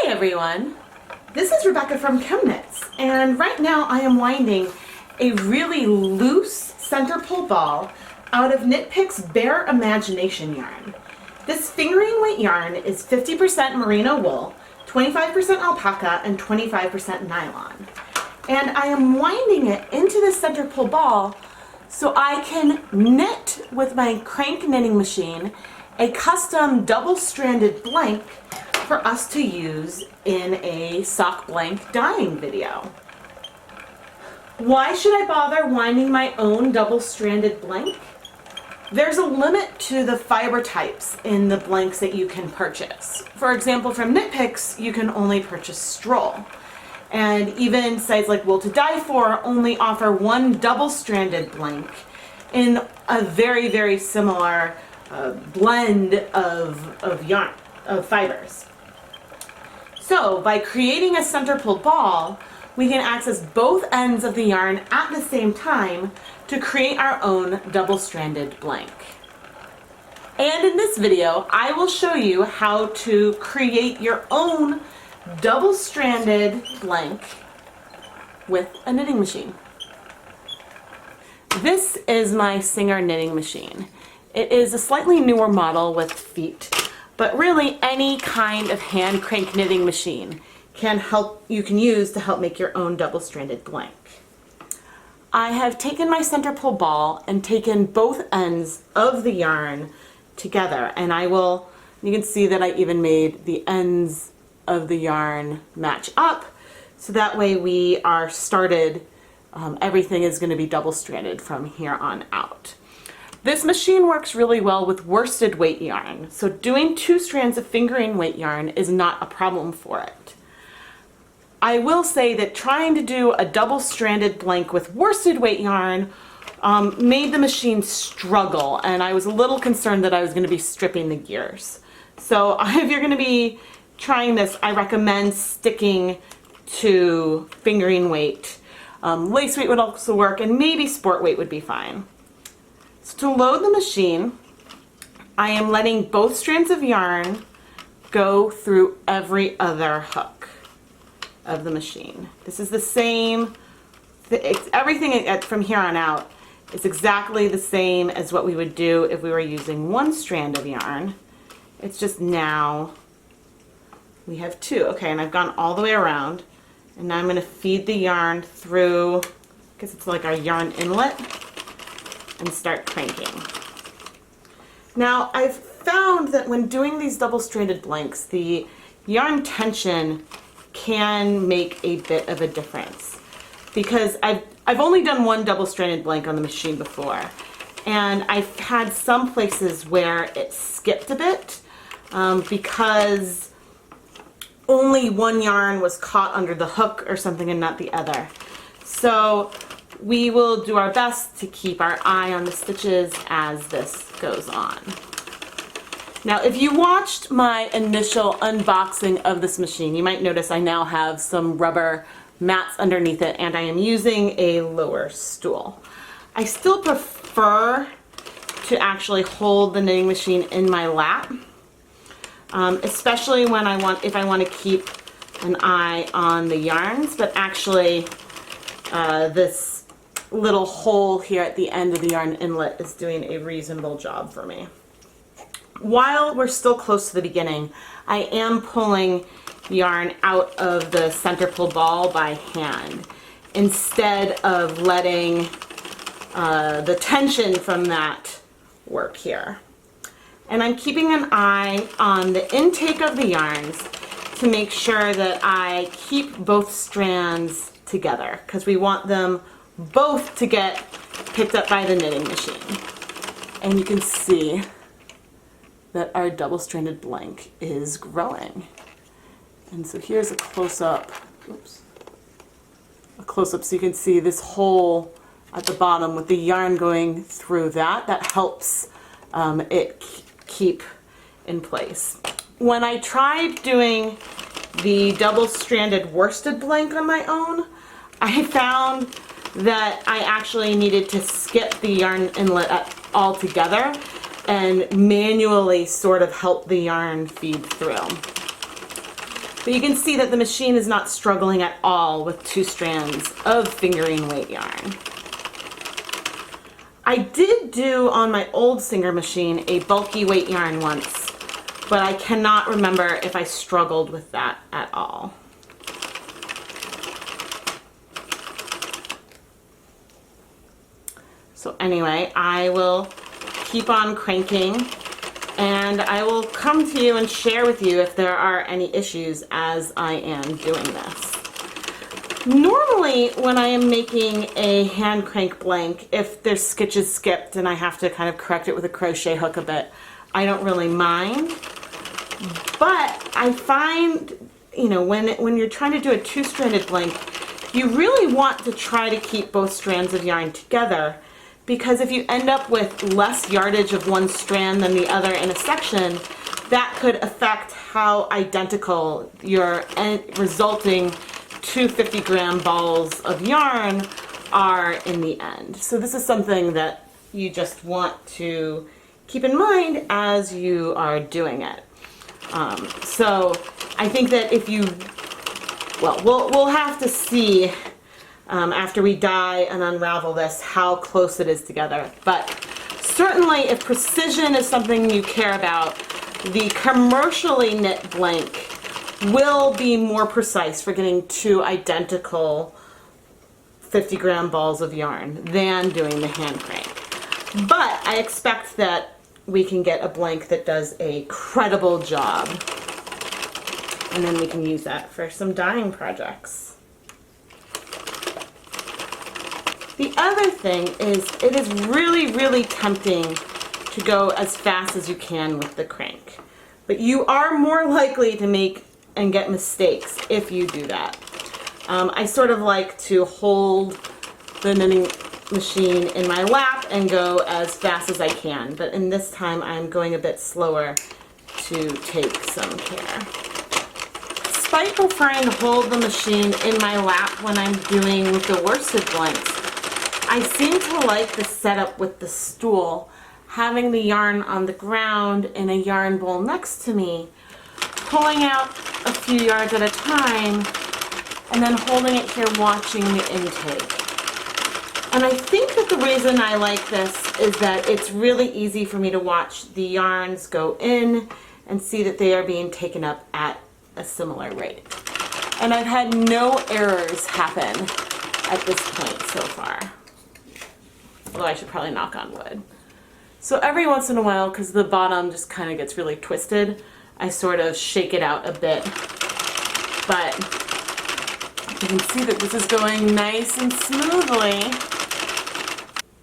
Hi everyone, this is Rebecca from ChemKnits, and right now I am winding a really loose center pull ball out of Knit Picks Bare Imagination yarn. This fingering weight yarn is 50% merino wool, 25% alpaca, and 25% nylon. And I am winding it into the center pull ball so I can knit with my crank knitting machine a custom double-stranded blank for us to use in a sock blank dyeing video. Why should I bother winding my own double-stranded blank? There's a limit to the fiber types in the blanks that you can purchase. For example, from Knit Picks, you can only purchase Stroll. And even sites like Wool to Die For only offer one double-stranded blank in a very, very similar blend of yarn, of fibers. So by creating a center pull ball, we can access both ends of the yarn at the same time to create our own double-stranded blank. And in this video, I will show you how to create your own double-stranded blank with a knitting machine. This is my Singer knitting machine. It is a slightly newer model with feet, but really any kind of hand crank knitting machine you can use to help make your own double-stranded blank. I have taken my center pull ball and taken both ends of the yarn together, and you can see that I even made the ends of the yarn match up, so that way we are started, everything is going to be double-stranded from here on out. This machine works really well with worsted weight yarn, so doing 2 strands of fingering weight yarn is not a problem for it. I will say that trying to do a double-stranded blank with worsted weight yarn made the machine struggle, and I was a little concerned that I was going to be stripping the gears. So if you're going to be trying this, I recommend sticking to fingering weight. Lace weight would also work, and maybe sport weight would be fine. So to load the machine, I am letting both strands of yarn go through every other hook of the machine. This is the same, everything from here on out is exactly the same as what we would do if we were using 1 strand of yarn. It's just now we have 2. Okay, and I've gone all the way around, and now I'm going to feed the yarn through, I guess it's like our yarn inlet, and start cranking. Now I've found that when doing these double-stranded blanks, the yarn tension can make a bit of a difference, because I've only done 1 double-stranded blank on the machine before, and I've had some places where it skipped a bit because only one yarn was caught under the hook or something and not the other. So we will do our best to keep our eye on the stitches as this goes on. Now, if you watched my initial unboxing of this machine, you might notice I now have some rubber mats underneath it, and I am using a lower stool. I still prefer to actually hold the knitting machine in my lap, especially when if I want to keep an eye on the yarns, but actually this little hole here at the end of the yarn inlet is doing a reasonable job for me. While we're still close to the beginning, I am pulling yarn out of the center pull ball by hand instead of letting the tension from that work here. And I'm keeping an eye on the intake of the yarns to make sure that I keep both strands together, because we want them both to get picked up by the knitting machine. And you can see that our double-stranded blank is growing. And so here's a close-up, so you can see this hole at the bottom with the yarn going through that helps it keep in place. When I tried doing the double-stranded worsted blank on my own, I found that I actually needed to skip the yarn inlet altogether and manually sort of help the yarn feed through. But you can see that the machine is not struggling at all with 2 strands of fingering weight yarn. I did do on my old Singer machine a bulky weight yarn once, but I cannot remember if I struggled with that at all. So anyway, I will keep on cranking, and I will come to you and share with you if there are any issues as I am doing this. Normally, when I am making a hand crank blank, if there's stitches skipped and I have to kind of correct it with a crochet hook a bit, I don't really mind. But I find, you know, when you're trying to do a 2-stranded blank, you really want to try to keep both strands of yarn together, because if you end up with less yardage of one strand than the other in a section, that could affect how identical your resulting 2 50-gram balls of yarn are in the end. So this is something that you just want to keep in mind as you are doing it. So I think that if you, well, we'll have to see after we dye and unravel this how close it is together. But certainly if precision is something you care about, the commercially knit blank will be more precise for getting 2 identical 50-gram balls of yarn than doing the hand crank. But I expect that we can get a blank that does a credible job, and then we can use that for some dyeing projects. The other thing is, it is really, really tempting to go as fast as you can with the crank. But you are more likely to make and get mistakes if you do that. I sort of like to hold the knitting machine in my lap and go as fast as I can, but in this time I'm going a bit slower to take some care. Despite preferring to hold the machine in my lap when I'm doing the worsted blanks, I seem to like the setup with the stool, having the yarn on the ground in a yarn bowl next to me, pulling out a few yards at a time, and then holding it here watching the intake. And I think that the reason I like this is that it's really easy for me to watch the yarns go in and see that they are being taken up at a similar rate. And I've had no errors happen at this point so far. Although I should probably knock on wood. So every once in a while, because the bottom just kind of gets really twisted, I sort of shake it out a bit. But you can see that this is going nice and smoothly.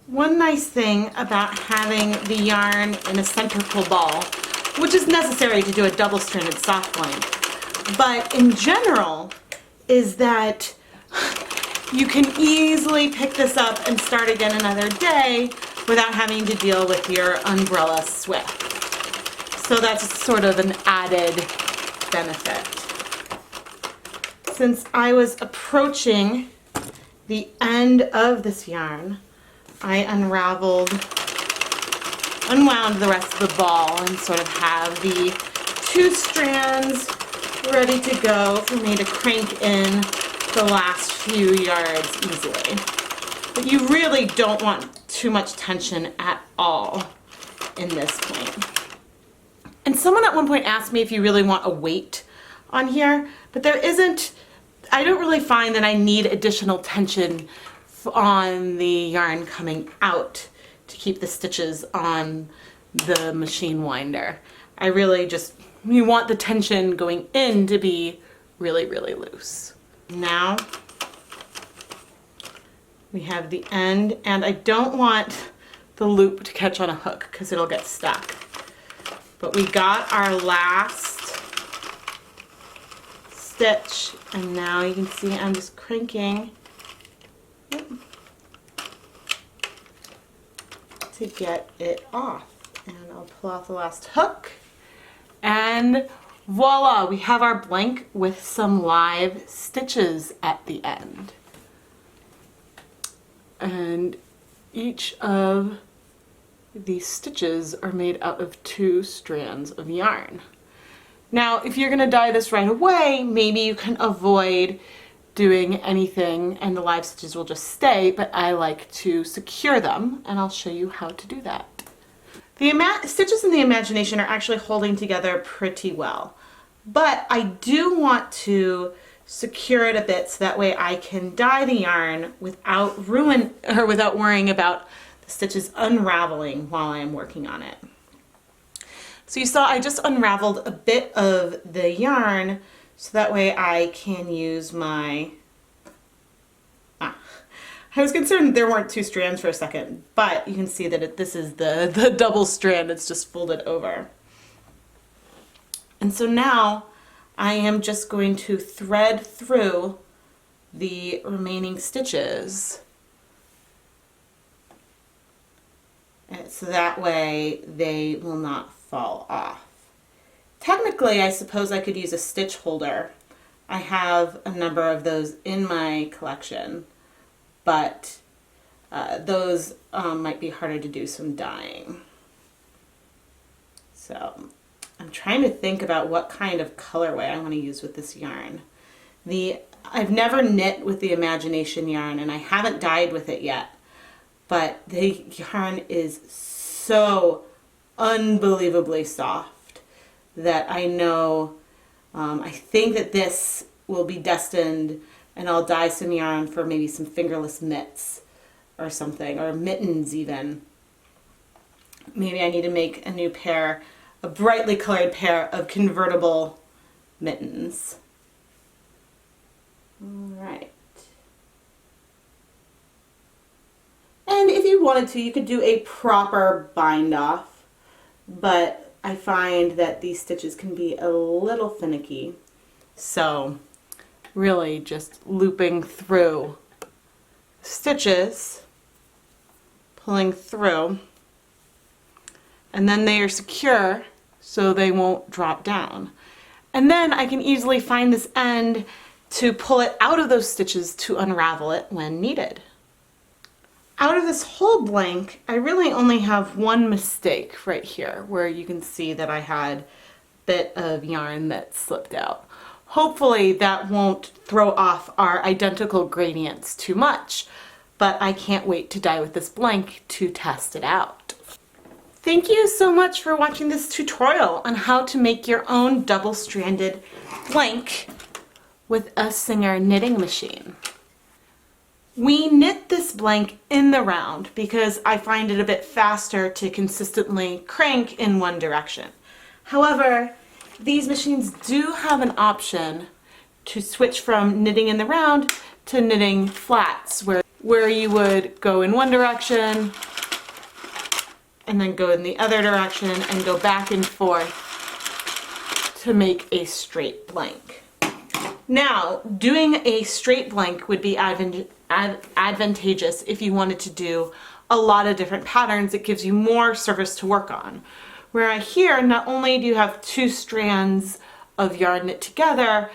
One nice thing about having the yarn in a centrical ball, which is necessary to do a double-stranded soft blank, but in general, is that you can easily pick this up and start again another day without having to deal with your umbrella swift. So that's sort of an added benefit. Since I was approaching the end of this yarn, I unwound the rest of the ball and sort of have the 2 strands ready to go for me to crank in the last few yards easily. But you really don't want too much tension at all in this point. And someone at one point asked me if you really want a weight on here, but there isn't. I don't really find that I need additional tension on the yarn coming out to keep the stitches on the machine winder. I really just, you want the tension going in to be really, really loose. Now we have the end, and I don't want the loop to catch on a hook because it'll get stuck. But we got our last stitch, and now you can see I'm just cranking to get it off. And I'll pull off the last hook, and voila, we have our blank with some live stitches at the end. And each of these stitches are made out of 2 strands of yarn. Now, if you're gonna dye this right away, maybe you can avoid doing anything and the live stitches will just stay, but I like to secure them, and I'll show you how to do that. The stitches in the imagination are actually holding together pretty well, but I do want to secure it a bit so that way I can dye the yarn without worrying about the stitches unraveling while I am working on it. So you saw I just unraveled a bit of the yarn so that way I can use my, I was concerned there weren't two strands for a second, but you can see that this is the double strand, it's just folded over. And so now I am just going to thread through the remaining stitches. And so that way they will not fall off. Technically, I suppose I could use a stitch holder. I have a number of those in my collection, but those might be harder to do some dyeing. So I'm trying to think about what kind of colorway I want to use with this yarn. I've never knit with the imagination yarn, and I haven't dyed with it yet, but the yarn is so unbelievably soft that I know, I think that this will be destined, and I'll dye some yarn for maybe some fingerless mitts or something, or mittens even. Maybe I need to make a new pair, a brightly colored pair of convertible mittens. All right. And if you wanted to, you could do a proper bind off, but I find that these stitches can be a little finicky. So really just looping through stitches, pulling through, and then they are secure so they won't drop down. And then I can easily find this end to pull it out of those stitches to unravel it when needed. Out of this whole blank, I really only have one mistake right here where you can see that I had a bit of yarn that slipped out. Hopefully that won't throw off our identical gradients too much, but I can't wait to dye with this blank to test it out. Thank you so much for watching this tutorial on how to make your own double-stranded blank with a Singer knitting machine. We knit this blank in the round because I find it a bit faster to consistently crank in one direction. However, these machines do have an option to switch from knitting in the round to knitting flats, where you would go in one direction and then go in the other direction and go back and forth to make a straight blank. Now, doing a straight blank would be advantageous if you wanted to do a lot of different patterns. It gives you more surface to work on. Where here, not only do you have two strands of yarn knit together,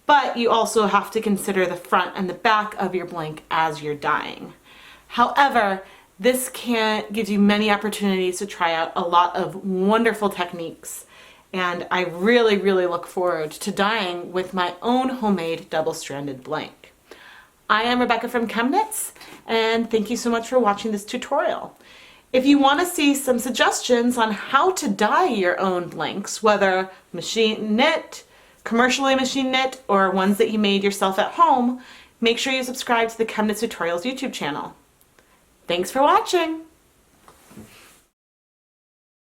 but you also have to consider the front and the back of your blank as you're dyeing. However, this gives you many opportunities to try out a lot of wonderful techniques, and I really, really look forward to dyeing with my own homemade double-stranded blank. I am Rebecca from ChemKnits, and thank you so much for watching this tutorial. If you want to see some suggestions on how to dye your own blanks, whether machine knit, commercially machine knit, or ones that you made yourself at home, make sure you subscribe to the ChemKnits Tutorials YouTube channel. Thanks for watching!